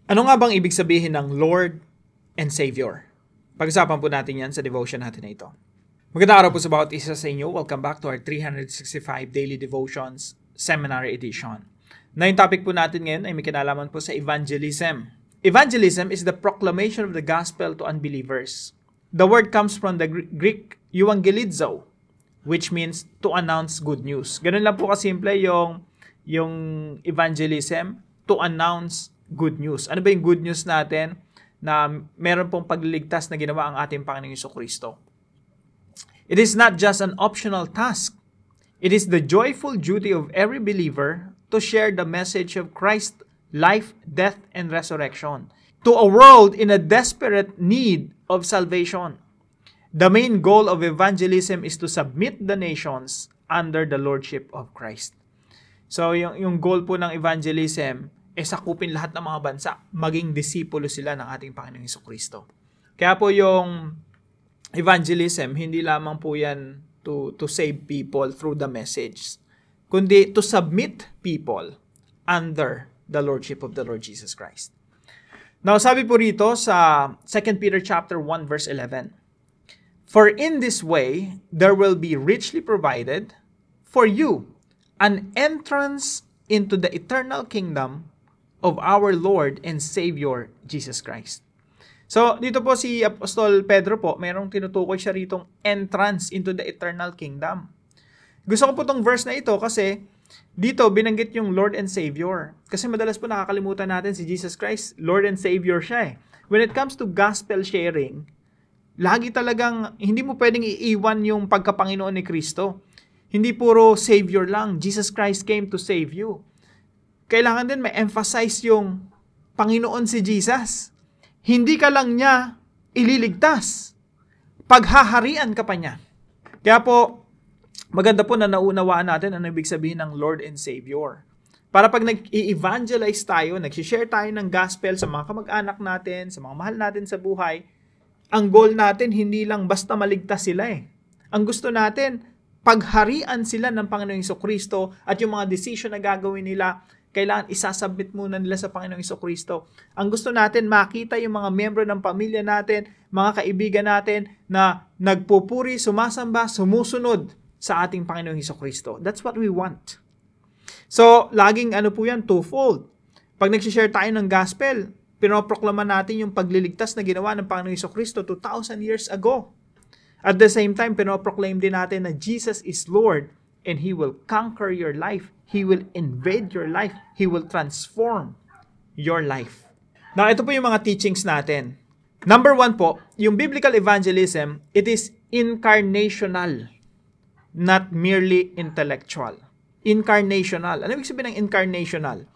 Ano nga bang ibig sabihin ng Lord and Savior? Pag-usapan po natin yan sa devotion natin na ito. Magandang araw po sa bawat isa sa inyo. Welcome back to our 365 Daily Devotions Seminar Edition. Na yung topic po natin ngayon ay may kinalaman po sa evangelism. Evangelism is the proclamation of the gospel to unbelievers. The word comes from the Greek euangelizo, which means to announce good news. Ganun lang po kasimple yung evangelism, to announce good news. Ano ba yung good news natin? Na meron pong pagliligtas na ginawa ang ating Panginoong Jesucristo. It is not just an optional task. It is the joyful duty of every believer to share the message of Christ's life, death, and resurrection to a world in a desperate need of salvation. The main goal of evangelism is to submit the nations under the lordship of Christ. So, yung goal po ng evangelism sakupin lahat ng mga bansa, maging disipulo sila ng ating Panginoong Jesucristo. Kaya po yung evangelism, hindi lamang po yan to save people through the message, kundi to submit people under the lordship of the Lord Jesus Christ. Now, sabi po rito sa 2 Peter chapter 1 verse 11, "For in this way there will be richly provided for you an entrance into the eternal kingdom of our Lord and Savior, Jesus Christ." So, dito po si Apostol Pedro po, mayroong tinutukoy siya ritong entrance into the eternal kingdom. Gusto ko po tong verse na ito kasi dito binanggit yung Lord and Savior. Kasi madalas po nakakalimutan natin si Jesus Christ, Lord and Savior siya eh. When it comes to gospel sharing, lagi talagang hindi mo pwedeng iiwan yung pagkapanginoon ni Kristo. Hindi puro Savior lang. Jesus Christ came to save you. Kailangan din may emphasize yung Panginoon si Jesus. Hindi ka lang niya ililigtas. Paghaharian ka pa niya. Kaya po, maganda po na naunawaan natin ano ibig sabihin ng Lord and Savior. Para pag nag-i-evangelize tayo, nag-share tayo ng gospel sa mga kamag-anak natin, sa mga mahal natin sa buhay, ang goal natin hindi lang basta maligtas sila eh. Ang gusto natin, pagharian sila ng Panginoong Jesucristo at yung mga decision na gagawin nila, kailangan isasubmit muna nila sa Panginoong Jesucristo. Ang gusto natin, makita yung mga miyembro ng pamilya natin, mga kaibigan natin na nagpupuri, sumasamba, sumusunod sa ating Panginoong Jesucristo. That's what we want. So, laging po yan, twofold. Pag nag-share tayo ng gospel, pinoproklama natin yung pagliligtas na ginawa ng Panginoong Jesucristo 2,000 years ago. At the same time, pinoproclaim din natin na Jesus is Lord and He will conquer your life. He will invade your life. He will transform your life. Now, ito po yung mga teachings natin. Number 1 po, yung biblical evangelism, it is incarnational, not merely intellectual. Incarnational. Ano ibig sabihin ng incarnational?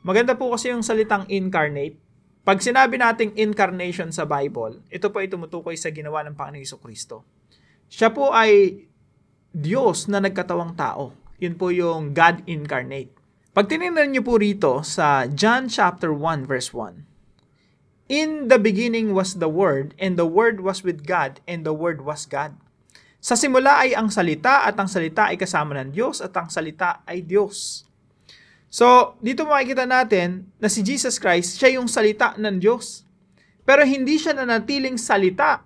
Maganda po kasi yung salitang incarnate. Pag sinabi nating incarnation sa Bible, ito po ay tumutukoy sa ginawa ng Panginoong Jesucristo. Siya po ay Diyos na nagkatawang tao. Yun po yung God incarnate. Pag tinignan niyo po rito sa John chapter 1 verse 1, "In the beginning was the Word, and the Word was with God, and the Word was God." Sa simula ay ang salita, at ang salita ay kasama ng Diyos, at ang salita ay Diyos. So, dito makikita natin na si Jesus Christ, siya yung salita ng Diyos. Pero hindi siya nanatiling salita.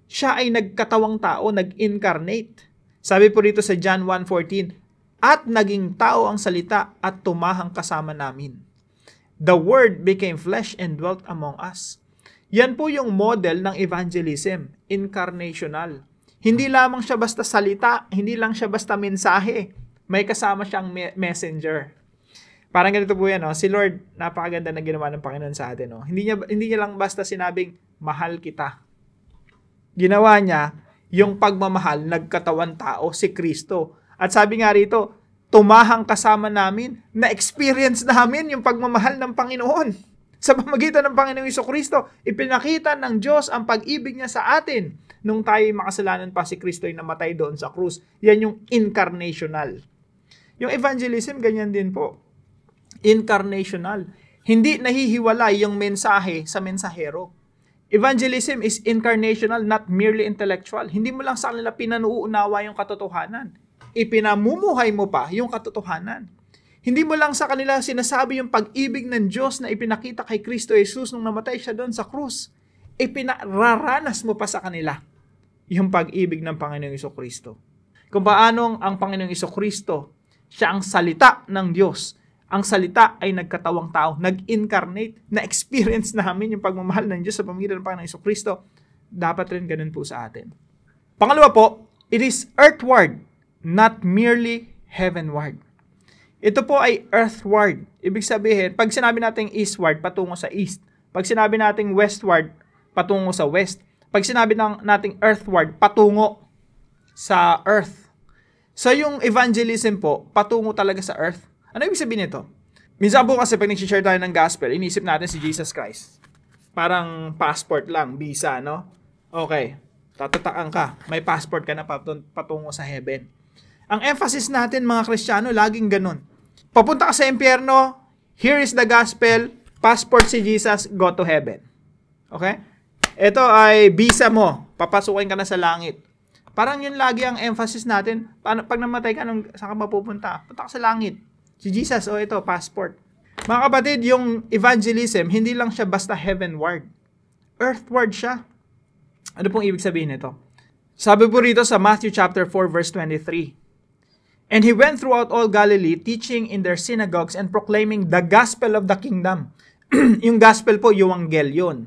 Siya ay nagkatawang tao, nag-incarnate. Sabi po rito sa John 1:14, "At naging tao ang salita at tumahang kasama namin. The Word became flesh and dwelt among us." Yan po yung model ng evangelism, incarnational. Hindi lamang siya basta salita, hindi lang siya basta mensahe. May kasama siyang messenger. Parang ganito po yan, no? Si Lord, napakaganda na ginawa ng Panginoon sa atin. No? Hindi niya lang basta sinabing, mahal kita. Ginawa niya, yung pagmamahal, nagkatawan tao, si Kristo. At sabi nga rito, tumahang kasama namin, na-experience namin yung pagmamahal ng Panginoon. Sa pamamagitan ng Panginoong Jesucristo, ipinakita ng Diyos ang pag-ibig niya sa atin. Nung tayo'y makasalanan pa, si Kristo ay namatay doon sa krus. Yan yung incarnational. Yung evangelism, ganyan din po. Incarnational. Hindi nahihiwalay yung mensahe sa mensahero. Evangelism is incarnational, not merely intellectual. Hindi mo lang sa kanila pinanuunawa yung katotohanan. Ipinamumuhay mo pa yung katotohanan. Hindi mo lang sa kanila sinasabi yung pag-ibig ng Diyos na ipinakita kay Kristo Jesus nung namatay siya doon sa krus. Ipinararanas mo pa sa kanila yung pag-ibig ng Panginoong Jesucristo. Kung paano ang Panginoong Jesucristo, siya ang salita ng Diyos. Ang salita ay nagkatawang tao, nag-incarnate, na-experience namin yung pagmamahal ng Diyos sa pamamagitan ng Panginoong Jesucristo. Dapat rin ganun po sa atin. Pangalawa po, it is earthward, not merely heavenward. Ito po ay earthward. Ibig sabihin, pag sinabi natin eastward, patungo sa east. Pag sinabi natin westward, patungo sa west. Pag sinabi natin earthward, patungo sa earth. So yung evangelism po, patungo talaga sa earth. Ano ibig sabihin nito? Minsan po kasi pag nag-share tayo ng gospel, inisip natin si Jesus Christ. Parang passport lang, visa, no? Okay, tatataan ka. May passport ka na patungo sa heaven. Ang emphasis natin mga Kristiyano, laging ganun. Papunta ka sa impyerno, here is the gospel, passport si Jesus, go to heaven. Okay? Ito ay visa mo, papasukin ka na sa langit. Parang yun lagi ang emphasis natin. Pag namatay ka, saan ka mapupunta? Punta ka sa langit. Si Jesus, ito, passport. Mga kapatid, yung evangelism, hindi lang siya basta heavenward. Earthward siya. Ano pong ibig sabihin nito? Sabi po rito sa Matthew chapter 4 verse 23. And he went throughout all Galilee, teaching in their synagogues and proclaiming the gospel of the kingdom. Yung gospel po, yung yun.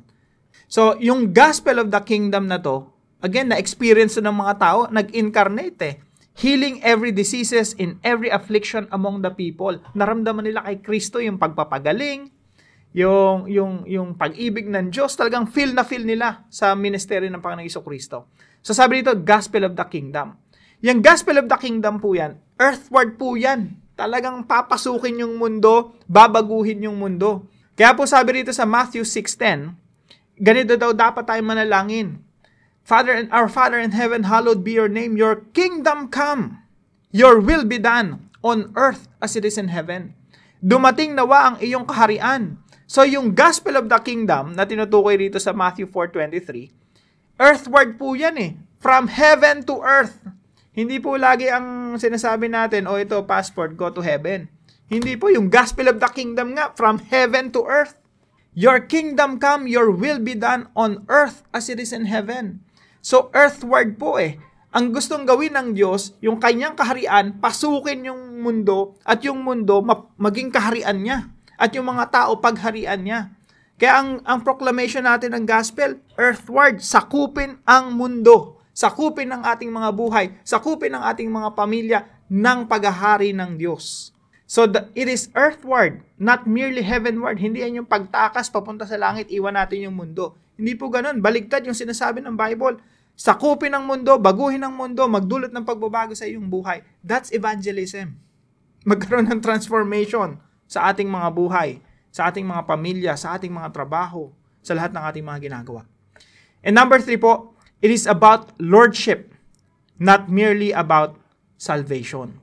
So, yung gospel of the kingdom na to, again, na-experience ng mga tao, nag-incarnate Healing every diseases in every affliction among the people. Naramdaman nila kay Kristo yung pagpapagaling, yung pag-ibig ng Diyos, talagang feel nila sa ministeryo ng Panginoong Jesucristo. So sabi dito, gospel of the kingdom. Yung gospel of the kingdom po yan, earthward po yan. Talagang papasukin yung mundo, babaguhin yung mundo. Kaya po sabi rito sa Matthew 6:10, ganito daw dapat tayo manalangin. Our Father in heaven, hallowed be your name. Your kingdom come. Your will be done on earth as it is in heaven. Dumating nawa ang iyong kaharian. So yung gospel of the kingdom na tinutukoy rito sa Matthew 4:23, earthward po yan From heaven to earth. Hindi po lagi ang sinasabi natin, ito passport, go to heaven. Hindi po, yung gospel of the kingdom nga, from heaven to earth. Your kingdom come, your will be done on earth as it is in heaven. So, earthward po Ang gustong gawin ng Diyos, yung kanyang kaharian, pasukin yung mundo, at yung mundo maging kaharian niya. At yung mga tao, pagharian niya. Kaya ang proclamation natin ng gospel, earthward, sakupin ang mundo. Sakupin ang ating mga buhay. Sakupin ang ating mga pamilya ng paghahari ng Diyos. So, it is earthward, not merely heavenward. Hindi yan yung pagtakas, papunta sa langit, iwan natin yung mundo. Hindi po ganun. Baligtad yung sinasabi ng Bible. Sakupin ang mundo, baguhin ang mundo, magdulot ng pagbabago sa iyong buhay. That's evangelism. Magkaroon ng transformation sa ating mga buhay, sa ating mga pamilya, sa ating mga trabaho, sa lahat ng ating mga ginagawa. And number 3 po, it is about lordship, not merely about salvation.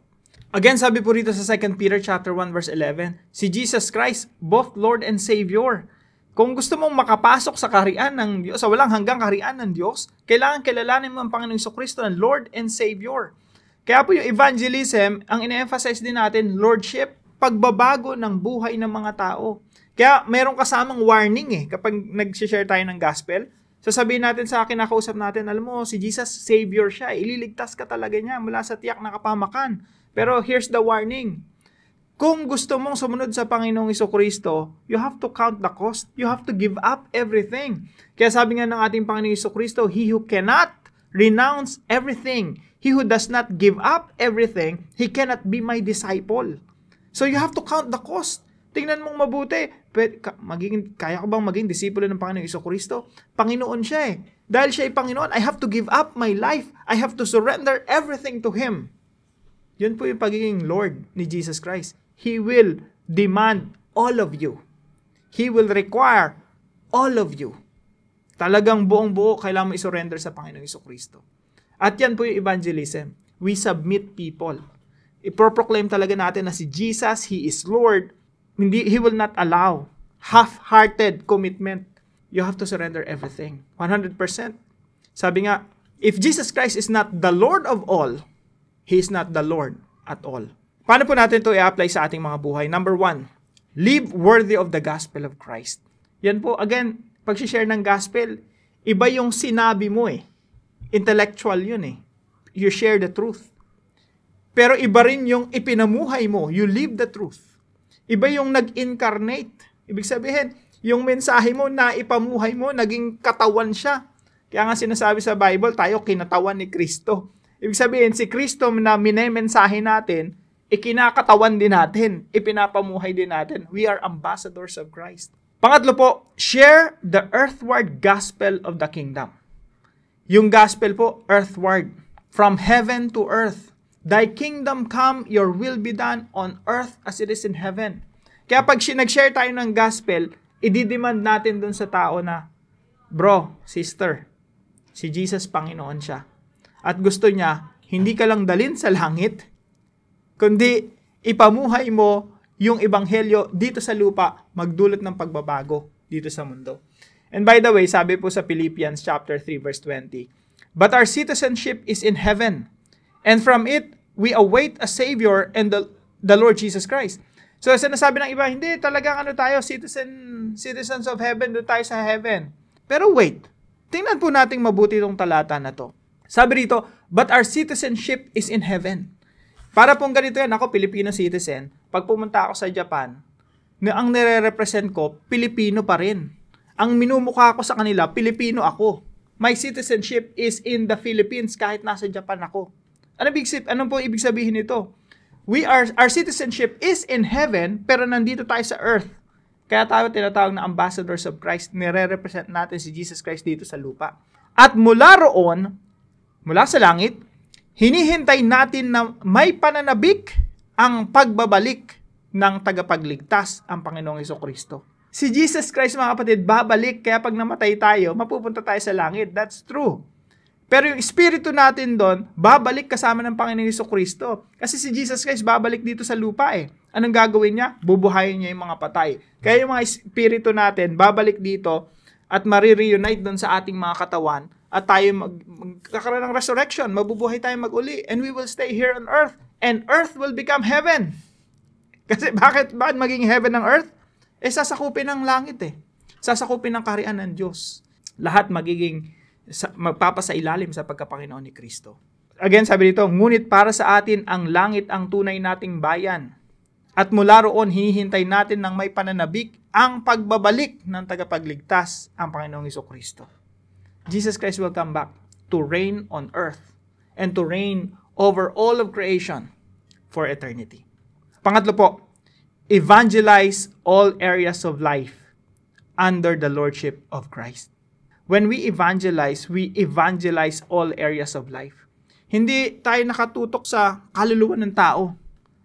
Again, sabi po rito sa 2 Peter chapter 1 verse 11, si Jesus Christ, both Lord and Savior. Kung gusto mong makapasok sa kaharian ng Diyos, sa walang hanggang kaharian ng Diyos, kailangan kilalanin mo ang Panginoong Jesucristo ng Lord and Savior. Kaya po yung evangelism, ang ine-emphasize din natin, lordship, pagbabago ng buhay ng mga tao. Kaya meron kasamang warning kapag nag-share tayo ng gospel. Sasabihin natin sa akin, nakausap natin, alam mo, si Jesus, Savior siya. Ililigtas ka talaga niya mula sa tiyak na kapamakan. Pero here's the warning. Kung gusto mong sumunod sa Panginoong Jesucristo, you have to count the cost. You have to give up everything. Kaya sabi nga ng ating Panginoong Jesucristo, he who cannot renounce everything, he who does not give up everything, he cannot be my disciple. So you have to count the cost. Tingnan mong mabuti. Kaya ko bang maging disipulo ng Panginoong Jesucristo? Panginoon siya Dahil siya ay Panginoon, I have to give up my life. I have to surrender everything to Him. Yun po yung pagiging Lord ni Jesus Christ. He will demand all of you. He will require all of you. Talagang buong-buo kailangan mo isurrender sa Panginoong Jesucristo. At yan po yung evangelism. We submit people. Iproproclaim talaga natin na si Jesus, He is Lord. He will not allow half-hearted commitment. You have to surrender everything. 100%. Sabi nga, if Jesus Christ is not the Lord of all, He is not the Lord at all. Paano po natin ito i-apply sa ating mga buhay? Number 1, live worthy of the gospel of Christ. Yan po, again, pag-share ng gospel, iba yung sinabi mo eh. Intellectual yun eh. You share the truth. Pero iba rin yung ipinamuhay mo. You live the truth. Iba yung nag-incarnate. Ibig sabihin, yung mensahe mo na ipamuhay mo, naging katawan siya. Kaya nga sinasabi sa Bible, tayo kinatawan ni Kristo. Ibig sabihin, si Kristo na minemensahe natin, ikinakatawan din natin, ipinapamuhay din natin. We are ambassadors of Christ. Pangatlo po, share the earthward gospel of the kingdom. Yung gospel po, earthward. From heaven to earth. Thy kingdom come, your will be done on earth as it is in heaven. Kaya pag nag-share tayo ng gospel, i-demand natin dun sa tao na, bro, sister, si Jesus Panginoon siya. At gusto niya, hindi ka lang dalhin sa langit, kundi ipamuhay mo yung ebanghelyo dito sa lupa, magdulot ng pagbabago dito sa mundo. And by the way, sabi po sa Philippians chapter 3 verse 20, but our citizenship is in heaven, and from it we await a Savior and the Lord Jesus Christ. So sinasabi ng iba, hindi talagang tayo, citizens of heaven, doon tayo sa heaven. Pero wait, tingnan po nating mabuti itong talata na to. Sabi rito, but our citizenship is in heaven. Para pong ganito yan, ako Filipino citizen, pag pumunta ako sa Japan, ang nire-represent ko, Pilipino pa rin. Ang minumukha ko sa kanila, Pilipino ako. My citizenship is in the Philippines kahit nasa Japan ako. Ano po ibig sabihin nito? Our citizenship is in heaven, pero nandito tayo sa earth. Kaya tayo tinatawag na ambassadors of Christ. Nire-represent natin si Jesus Christ dito sa lupa. At mula roon, mula sa langit, hinihintay natin na may pananabik ang pagbabalik ng tagapagligtas, ang Panginoong Jesucristo. Si Jesus Christ, mga kapatid, babalik. Kaya pag namatay tayo, mapupunta tayo sa langit. That's true. Pero yung espiritu natin doon, babalik kasama ng Panginoong Jesucristo. Kasi si Jesus Christ babalik dito sa lupa eh. Anong gagawin niya? Bubuhayin niya yung mga patay. Kaya yung mga espiritu natin, babalik dito at marireunite doon sa ating mga katawan at tayo magkakaroon ng resurrection. Mabubuhay tayo mag-uli. And we will stay here on earth. And earth will become heaven. Kasi bakit maging heaven ng earth? Sasakupin ng langit eh. Sasakupin ng kaharian ng Diyos. Lahat magpapasailalim sa pagkapanginoon ni Kristo. Again, sabi dito, ngunit para sa atin ang langit ang tunay nating bayan. At mula roon, hinihintay natin ng may pananabik ang pagbabalik ng tagapagligtas, ang Panginoong Jesucristo. Jesus Christ will come back to reign on earth and to reign over all of creation for eternity. Pangatlo po, evangelize all areas of life under the lordship of Christ. When we evangelize all areas of life. Hindi tayo nakatutok sa kaluluwa ng tao.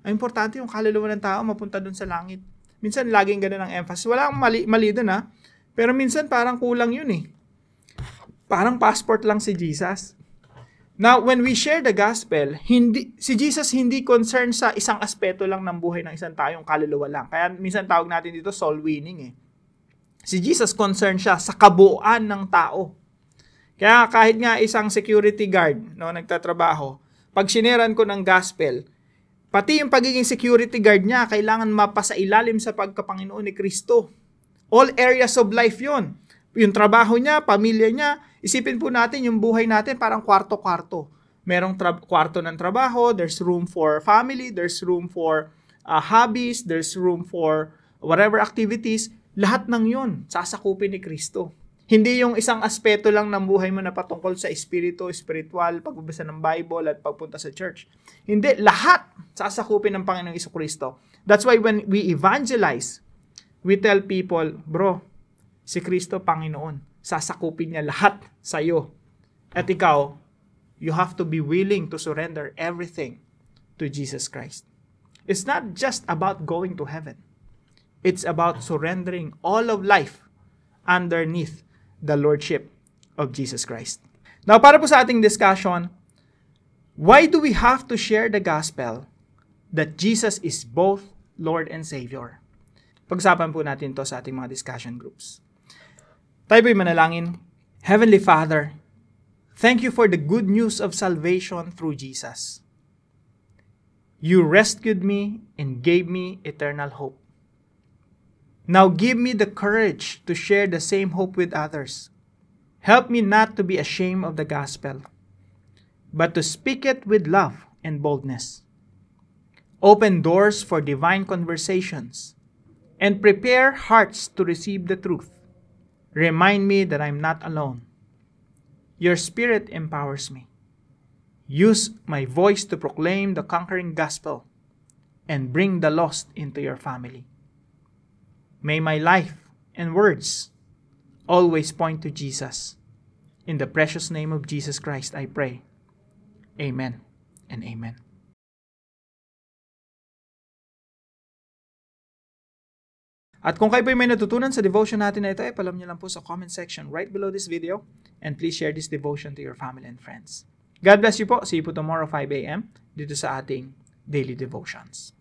Ang importante yung kaluluwa ng tao mapunta dun sa langit. Minsan laging ganun ang emphasis. Wala akong mali dun ha. Pero minsan parang kulang yun eh. Parang passport lang si Jesus. Now, when we share the gospel, si Jesus hindi concerned sa isang aspeto lang ng buhay ng isang tao, yung kaluluwa lang. Kaya minsan tawag natin dito soul winning eh. Si Jesus concerned siya sa kabuuan ng tao. Kaya kahit nga isang security guard, nagtatrabaho, pag sineran ko ng gospel, pati yung pagiging security guard niya, kailangan mapasailalim sa pagkapanginoon ni Kristo. All areas of life yun. Yung trabaho niya, pamilya niya, isipin po natin yung buhay natin parang kwarto-kwarto. Merong kwarto ng trabaho, there's room for family, there's room for hobbies, there's room for whatever activities. Lahat ng yun, sasakupin ni Kristo. Hindi yung isang aspeto lang ng buhay mo na patungkol sa espiritu, spiritual, pagbabasa ng Bible at pagpunta sa church. Hindi, lahat sasakupin ng Panginoong Jesucristo. That's why when we evangelize, we tell people, bro, si Kristo Panginoon, sasakupin niya lahat sa iyo. At ikaw, you have to be willing to surrender everything to Jesus Christ. It's not just about going to heaven. It's about surrendering all of life underneath the lordship of Jesus Christ. Now, para po sa ating discussion, why do we have to share the gospel that Jesus is both Lord and Savior? Pag-usapan po natin to sa ating mga discussion groups. Tayo po'y manalangin. Heavenly Father, thank you for the good news of salvation through Jesus. You rescued me and gave me eternal hope. Now give me the courage to share the same hope with others. Help me not to be ashamed of the gospel, but to speak it with love and boldness. Open doors for divine conversations and prepare hearts to receive the truth. Remind me that I'm not alone. Your Spirit empowers me. Use my voice to proclaim the conquering gospel and bring the lost into your family. May my life and words always point to Jesus. In the precious name of Jesus Christ, I pray. Amen and amen. At kung kayo po may natutunan sa devotion natin na ito, palam niyo lang po sa comment section right below this video, and please share this devotion to your family and friends. God bless you po. See you po tomorrow 5 a.m. dito sa ating Daily Devotions.